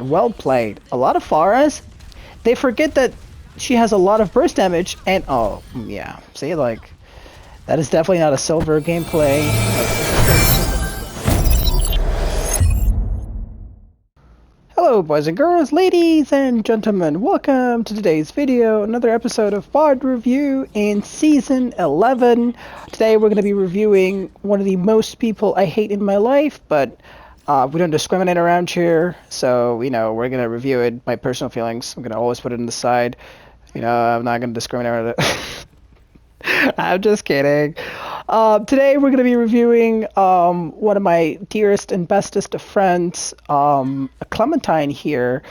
Well played. A lot of Pharahs, they forget that she has a lot of burst damage, and oh, yeah. See, like, that is definitely not a silver gameplay. Hello, boys and girls, ladies and gentlemen. Welcome to today's video, another episode of Vodreview in Season 11. Today we're going to be reviewing one of the most people I hate in my life, but we don't discriminate around here, so, you know, we're going to review it. My personal feelings, I'm going to always put it on the side. You know, I'm not going to discriminate with it. I'm just kidding. Today we're going to be reviewing one of my dearest and bestest of friends, Clementine here,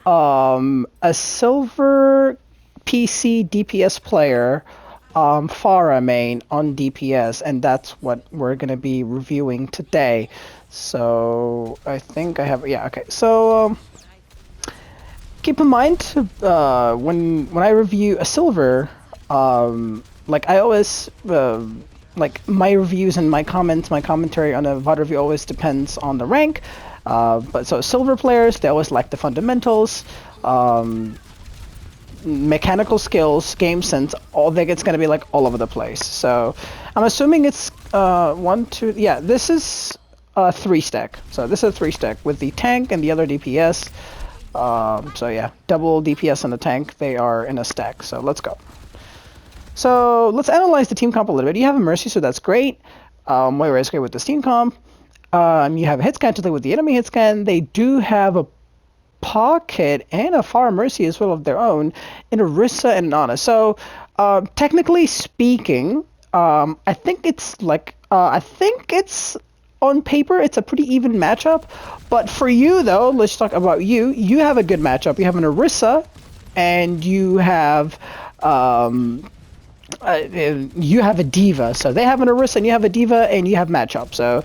a silver PC DPS player, Pharah main on DPS, and that's what we're going to be reviewing today. So I think I have, yeah, okay. So keep in mind when I review a silver, like I always like my reviews and my comments, my commentary on a VOD review always depends on the rank. But so silver players, they always like the fundamentals, mechanical skills, game sense. All that it's gonna be like all over the place. So I'm assuming it's 1, 2. Yeah, this is a 3-stack. So this is a 3-stack with the tank and the other DPS. So yeah, double DPS and the tank. They are in a stack. So let's go. So let's analyze the team comp a little bit. You have a Mercy, so that's great. Moira is great with this team comp. You have a hit scan to play with the enemy hit scan. They do have a Pocket and a Pharah Mercy as well of their own, and a Rissa and an Ana. So technically speaking, I think it's like on paper it's a pretty even matchup. But for you though, let's talk about you. You have a good matchup. You have an Orisa, and you have a diva. So they have an Orisa and you have a diva, and you have matchup. So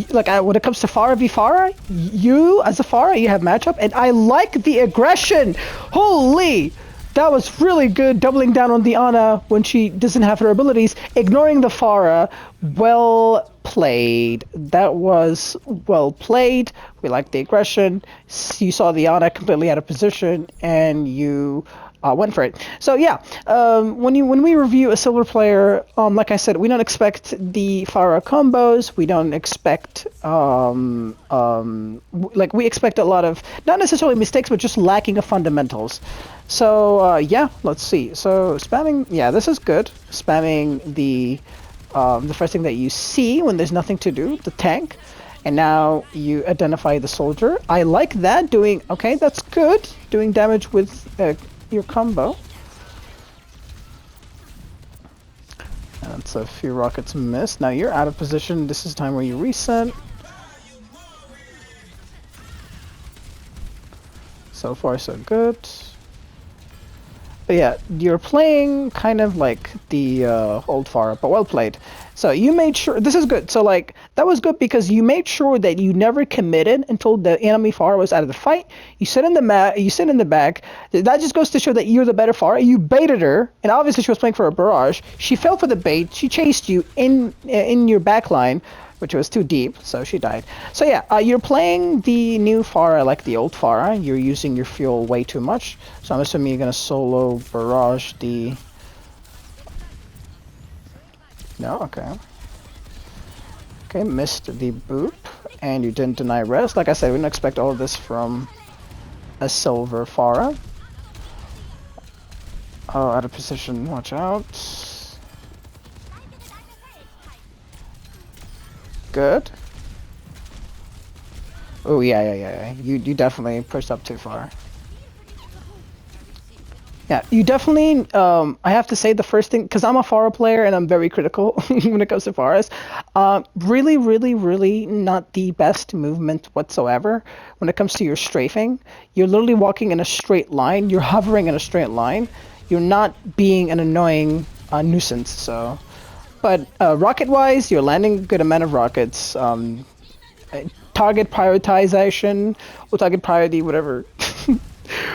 like when it comes to Pharah v Pharah, you as a Pharah, you have matchup, and I like the aggression. Holy, that was really good, doubling down on the Ana when she doesn't have her abilities, ignoring the Pharah. Well played. That was well played. We like the aggression. You saw the Ana completely out of position, and you went for it. So yeah, when we review a silver player, like I said, we don't expect the Pharah combos. We don't expect like we expect a lot of not necessarily mistakes, but just lacking of fundamentals. So yeah, let's see. So spamming, yeah, this is good. Spamming the first thing that you see when there's nothing to do, the tank. And now you identify the soldier. I like that. Doing, okay, that's good. Doing damage with your combo. That's a few rockets missed. Now you're out of position. This is time where you reset. So far so good. But yeah, you're playing kind of like the old Pharah, but well played. So you made sure, this is good. So like, that was good because you made sure that you never committed until the enemy Pharah was out of the fight. You sit in the back. That just goes to show that you're the better Pharah. You baited her, and obviously she was playing for a barrage. She fell for the bait. She chased you in your back line, which was too deep, so she died. So yeah, you're playing the new Pharah like the old Pharah. You're using your fuel way too much. So I'm assuming you're gonna solo barrage the... No? Okay. Okay, missed the boop, and you didn't deny rest. Like I said, we don't expect all of this from a silver Pharah. Oh, out of position, watch out. Good. Oh yeah. You definitely pushed up too far. Yeah, you definitely. I have to say the first thing, because I'm a Pharah player and I'm very critical when it comes to Pharahs. Really not the best movement whatsoever when it comes to your strafing. You're literally walking in a straight line. You're hovering in a straight line. You're not being an annoying nuisance. So. But rocket-wise, you're landing a good amount of rockets. Target prioritization, or target priority, whatever,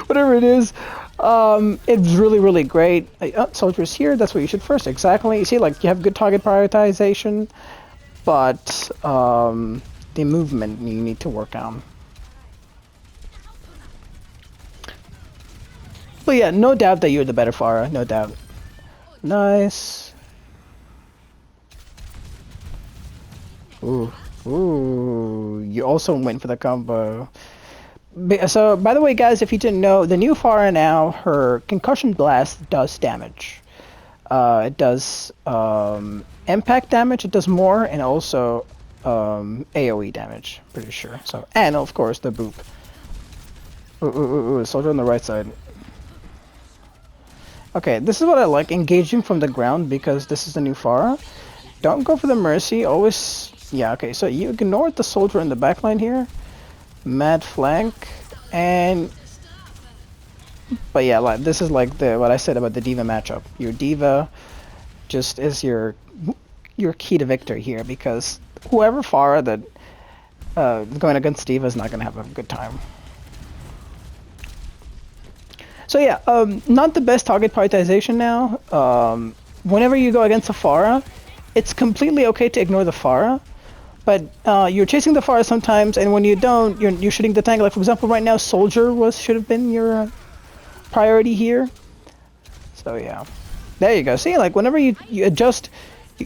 whatever it is. It's really great. Soldiers here, that's what you should first. Exactly. You see, like you have good target prioritization, but the movement you need to work on. But yeah, no doubt that you're the better Pharah, no doubt. Nice. Ooh, ooh, you also went for the combo. So, by the way, guys, if you didn't know, the new Pharah now, her Concussion Blast does damage. It does impact damage, it does more, and also AoE damage, pretty sure. So, and of course the boop. Ooh, soldier on the right side. Okay, this is what I like, engaging from the ground, because this is the new Pharah. Don't go for the Mercy, always... Yeah, okay, so you ignore the soldier in the backline here. Mad flank, and... But yeah, like, this is like what I said about the D.Va matchup. Your D.Va just is your key to victory here, because whoever Pharah that going against D.Va is not going to have a good time. So yeah, not the best target prioritization now. Whenever you go against a Pharah, it's completely okay to ignore the Pharah, but you're chasing the Pharah sometimes, and when you don't, you're shooting the tank. Like for example, right now, Soldier should have been your priority here. So yeah, there you go. See, like whenever you adjust,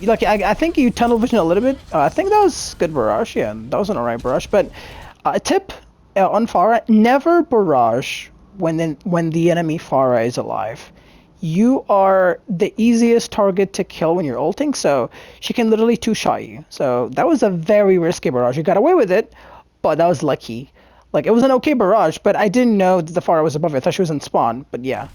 like I think you tunnel vision a little bit. I think that was good barrage. Yeah, that was an alright barrage. But a tip on Pharah: never barrage when the enemy Pharah is alive. You are the easiest target to kill when you're ulting, so she can literally two-shot you. So that was a very risky barrage. You got away with it, but that was lucky. Like, it was an okay barrage, but I didn't know that the Pharah was above it. I thought she was in spawn, but yeah.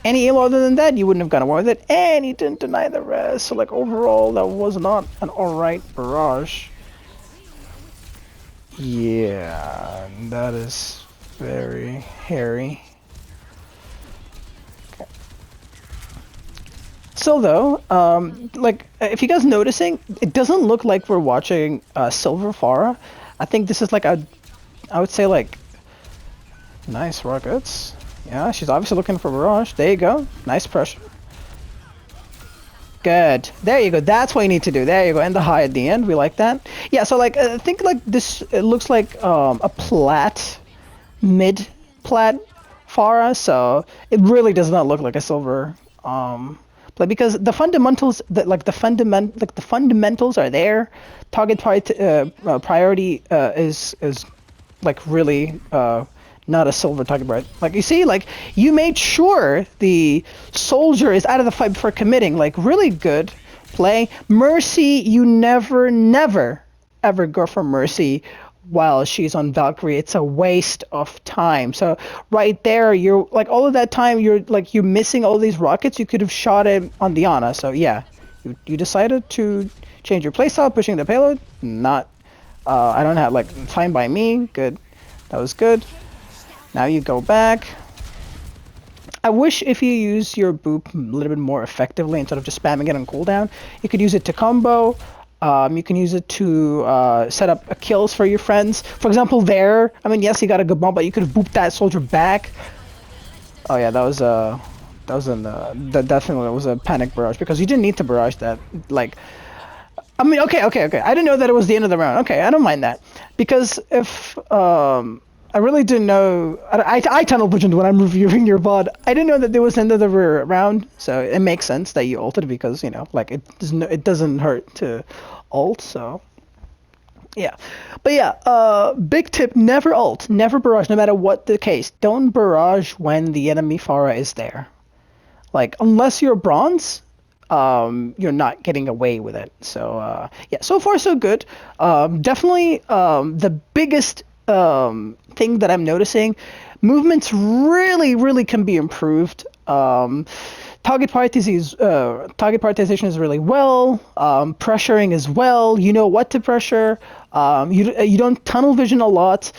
Any elo other than that, you wouldn't have gotten away with it, and he didn't deny the rest. So, like, overall, that was not an alright barrage. Yeah, that is very hairy. Okay. So, though, like, if you guys noticing, it doesn't look like we're watching Silver Pharah. I think this is like I would say like, nice rockets. Yeah, she's obviously looking for barrage. There you go. Nice pressure. Good. There you go. That's what you need to do. There you go. And the high at the end. We like that. Yeah, so like, I think like this, it looks like a plat, mid-plat Pharah, so it really does not look like a silver play, because the fundamentals, the fundamentals are there. Target priority is like really not a silver target, right? Like you see, like you made sure the soldier is out of the fight before committing. Like really good play. Mercy, you never ever go for Mercy while she's on Valkyrie. It's a waste of time. So right there, you're like all of that time you're missing all these rockets. You could have shot it on Diana. So yeah, you decided to change your playstyle, pushing the payload. Not I don't have, like, fine by me. Good. That was good. Now you go back. I wish if you use your boop a little bit more effectively instead of just spamming it on cooldown. You could use it to combo. You can use it to set up kills for your friends. For example, there, I mean, yes, you got a good bomb, but you could have booped that soldier back. Oh yeah, that definitely was a panic barrage, because you didn't need to barrage that. Like, I mean, okay. I didn't know that it was the end of the round. Okay, I don't mind that, because if I really didn't know. I tunnel visioned when I'm reviewing your VOD. I didn't know that there was the end of the round, so it makes sense that you ulted, because you know, like it doesn't hurt to ult. So yeah, but yeah, big tip: never ult, never barrage, no matter what the case. Don't barrage when the enemy Pharah is there. Like, unless you're bronze, you're not getting away with it. So yeah, so far so good. Definitely the biggest thing that I'm noticing, movements really can be improved. Target prioritization is really well. Pressuring as well. You know what to pressure. You don't tunnel vision a lot.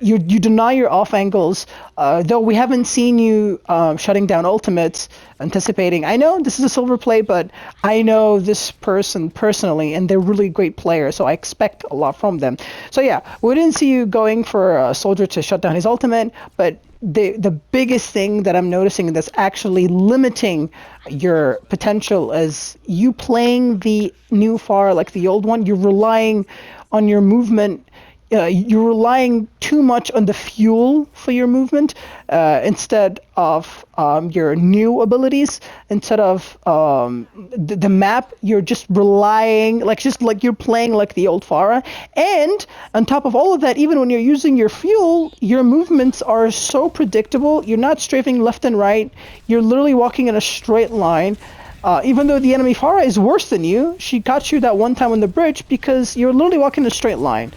You deny your off angles. Though we haven't seen you shutting down ultimates, anticipating. I know this is a silver play, but I know this person personally, and they're really great players, so I expect a lot from them. So yeah, we didn't see you going for a soldier to shut down his ultimate, but the biggest thing that I'm noticing that's actually limiting your potential is you playing the new Pharah like the old one. You're relying on your movement. you're relying too much on the fuel for your movement instead of your new abilities. Instead of the map, you're just relying, just like you're playing like the old Pharah. And on top of all of that, even when you're using your fuel, your movements are so predictable. You're not strafing left and right. You're literally walking in a straight line. Even though the enemy Pharah is worse than you, she got you that one time on the bridge because you're literally walking in a straight line.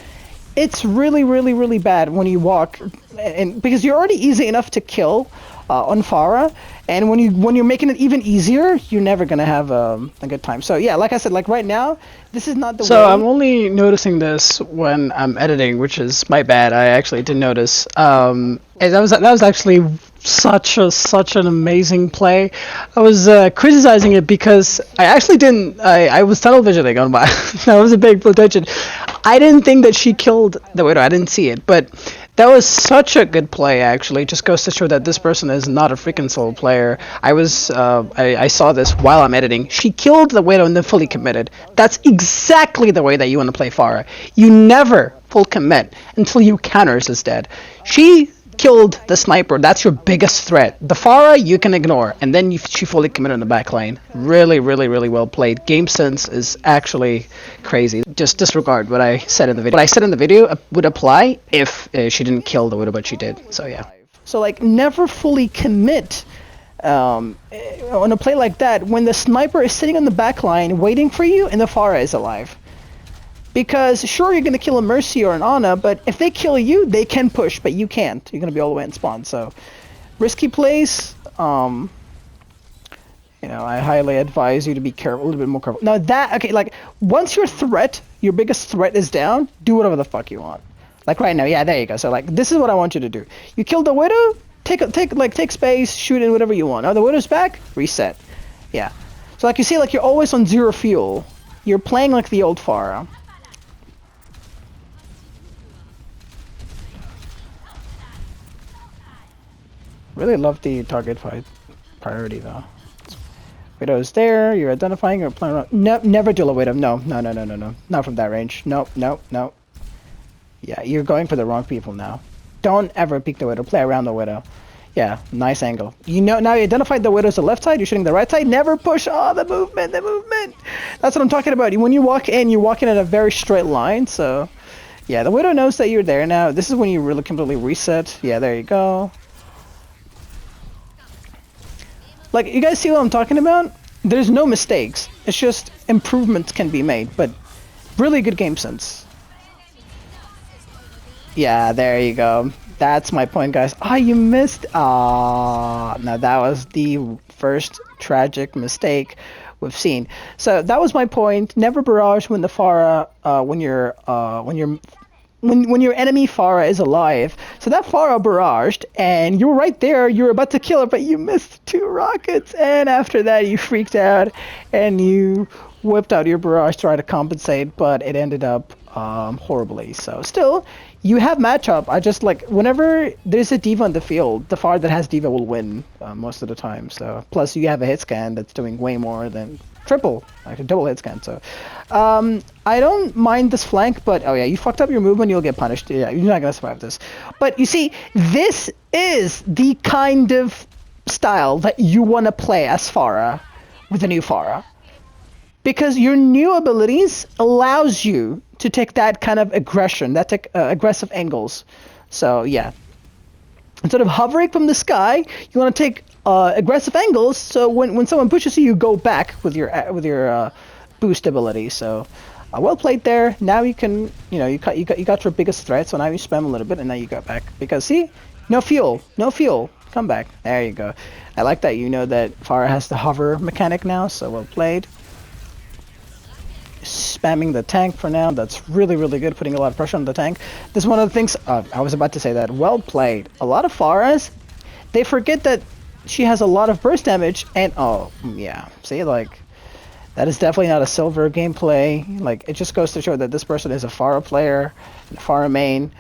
It's really, really, really bad when you walk, and because you're already easy enough to kill on Pharah, and when you're making it even easier, you're never gonna have a good time. So yeah, like I said, like right now, this is not the way. So I'm only noticing this when I'm editing, which is my bad. I actually didn't notice. And that was actually such an amazing play. I was criticizing it because I actually didn't. I was tunnel visioning on my. That was a big potential. I didn't think that she killed the Widow. I didn't see it, but that was such a good play. Actually, it just goes to show that this person is not a freaking solo player. I saw this while I'm editing. She killed the Widow and then fully committed. That's exactly the way that you want to play Pharah. You never full commit until you counters is dead. She killed the sniper. That's your biggest threat. The Pharah you can ignore, and then she fully committed in the back lane. Really, really, really well played. Game sense is actually crazy. Just disregard what I said in the video. What I said in the video would apply if she didn't kill the Widow, but she did. So yeah. So like never fully commit on a play like that when the sniper is sitting on the back line waiting for you and the Pharah is alive. Because sure, you're going to kill a Mercy or an Ana, but if they kill you, they can push, but you can't. You're going to be all the way in spawn. So, risky plays. I highly advise you to be careful, a little bit more careful. Now like once your biggest threat is down, do whatever the fuck you want. Like right now, yeah, there you go. So like this is what I want you to do. You kill the Widow, take space, shoot in whatever you want. Now the Widow's back, reset. Yeah. So like you see, like you're always on 0 fuel. You're playing like the old Pharah. Really love the target fight priority though. Widow's there, you're identifying or playing around. No, never duel a Widow. No. Not from that range. No. Yeah, you're going for the wrong people now. Don't ever peek the Widow. Play around the Widow. Yeah, nice angle. Now you identified the Widow's the left side, you're shooting the right side. Never push. Oh, the movement. That's what I'm talking about. When you walk in, you're walking in a very straight line. So, yeah, the Widow knows that you're there now. This is when you really completely reset. Yeah, there you go. Like, you guys see what I'm talking about? There's no mistakes. It's just improvements can be made, but really good game sense. Yeah, there you go. That's my point, guys. Ah, you missed. Ah, now that was the first tragic mistake we've seen. So that was my point. Never barrage when the Pharah, when your enemy Pharah is alive. So that Pharah barraged, and you were right there, you were about to kill her, but you missed 2 rockets, and after that you freaked out, and you whipped out your barrage to try to compensate, but it ended up horribly. So still, you have matchup. I just like, whenever there's a diva on the field, the Pharah that has diva will win most of the time. So plus you have a hit scan that's doing way more than double hit scan. So I don't mind this flank, but oh yeah, you fucked up your movement, you'll get punished. Yeah, you're not gonna survive this. But you see, this is the kind of style that you want to play as Pharah with the new Pharah, because your new abilities allows you to take that kind of aggression, that aggressive angles. So yeah, instead of hovering from the sky, you want to take aggressive angles. So when someone pushes you, you go back with your boost ability. So well played there. Now you can, you got your biggest threat. So now you spam a little bit, and now you got back, because see, no fuel, come back. There you go. I like that. That Pharah has the hover mechanic now. So well played. Spamming the tank for now. That's really, really good, putting a lot of pressure on the tank. This is one of the things, I was about to say that. Well played. A lot of Pharahs, they forget that she has a lot of burst damage, and oh yeah, see, like, that is definitely not a silver gameplay. Like, it just goes to show that this person is a Pharah player, a Pharah main.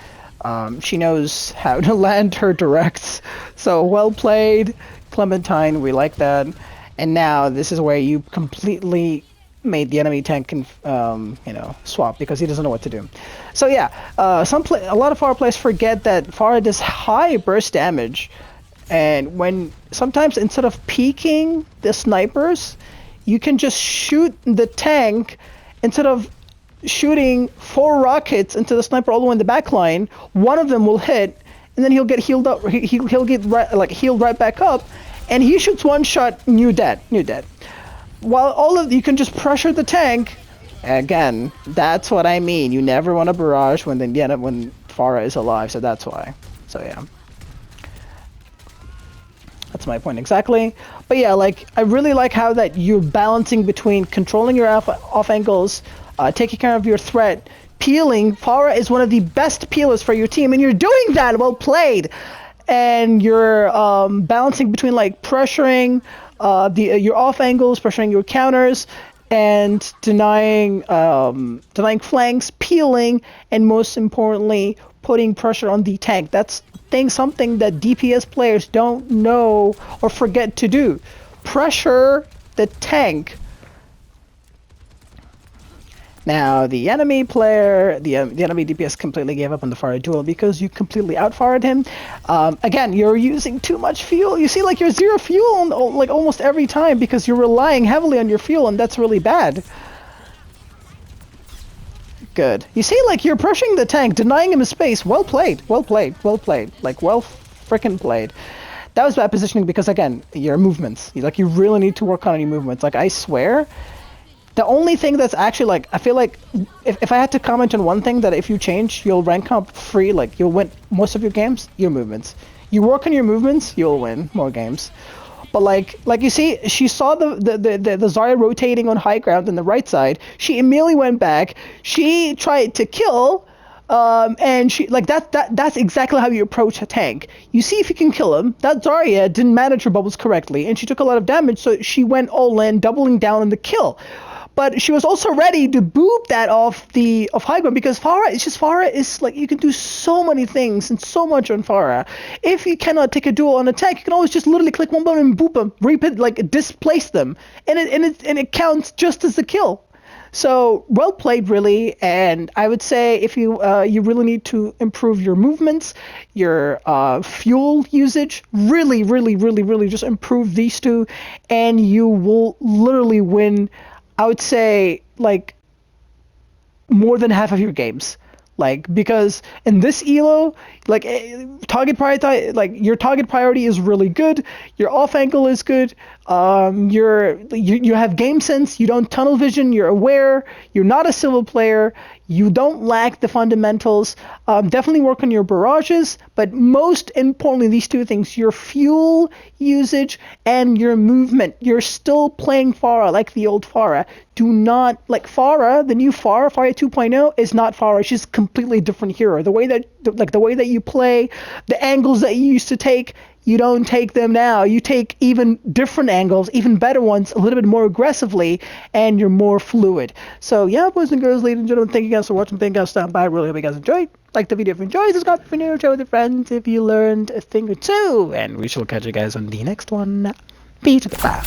She knows how to land her directs. So well played, Clementine. We like that. And now this is where you completely made the enemy tank swap because he doesn't know what to do. So yeah, a lot of Pharah players forget that Pharah does high burst damage, and when sometimes instead of peeking the snipers, you can just shoot the tank. Instead of shooting 4 rockets into the sniper all the way in the back line, one of them will hit, and then he'll get healed up. He'll get healed right back up, and he shoots one shot, and you're dead. While you can just pressure the tank. Again, that's what I mean. You never want a barrage when Pharah is alive, so that's why. So yeah. That's my point exactly. But yeah, like, I really like how that you're balancing between controlling your off angles, taking care of your threat, peeling. Pharah is one of the best peelers for your team, and you're doing that. Well played. And you're balancing between like pressuring your off angles, pressuring your counters, and denying flanks, peeling, and most importantly, putting pressure on the tank. That's something that DPS players don't know or forget to do. Pressure the tank. Now, the enemy player, the enemy DPS completely gave up on the Pharah duel because you completely out-Pharah'd him. Again, you're using too much fuel. You see, like, you're 0 fuel like almost every time because you're relying heavily on your fuel, and that's really bad. Good. You see, like, you're pressuring the tank, denying him his space. Well played. Well played. Well played. Like, well frickin' played. That was bad positioning because, again, your movements. Like, you really need to work on your movements. Like, I swear, the only thing that's actually, like, I feel like if I had to comment on one thing that if you change, you'll rank up free, like, you'll win most of your games, your movements. You work on your movements, you'll win more games. But like you see, she saw the Zarya rotating on high ground on the right side. She immediately went back. She tried to kill, and she that's exactly how you approach a tank. You see if you can kill him. That Zarya didn't manage her bubbles correctly, and she took a lot of damage. So she went all in, doubling down on the kill. But she was also ready to boop that off high ground because Pharah is like, you can do so many things and so much on Pharah. If you cannot take a duel on a tank, you can always just literally click one button and boop them, repeat, like displace them, and it counts just as the kill. So well played, really. And I would say if you really need to improve your movements, your fuel usage, really just improve these two, and you will literally win. I would say, like, more than half of your games. Like, because in this elo, like, your target priority is really good. Your off angle is good. You have game sense. You don't tunnel vision. You're aware. You're not a silver player. You don't lack the fundamentals. Definitely work on your barrages, but most importantly, these two things: your fuel usage and your movement. You're still playing Pharah like the old Pharah. Do not, like, Pharah, the new Pharah 2.0 is not Pharah. She's a completely different hero. The way that you play, the angles that you used to take, you don't take them now. You take even different angles, even better ones, a little bit more aggressively, and you're more fluid. So yeah, boys and girls, ladies and gentlemen, thank you guys for watching. Thank you guys for stopping by. I really hope you guys enjoyed. Like the video if you enjoyed. Subscribe if you're new. Share with your friends if you learned a thing or two. And we shall catch you guys on the next one. Peace. Bye.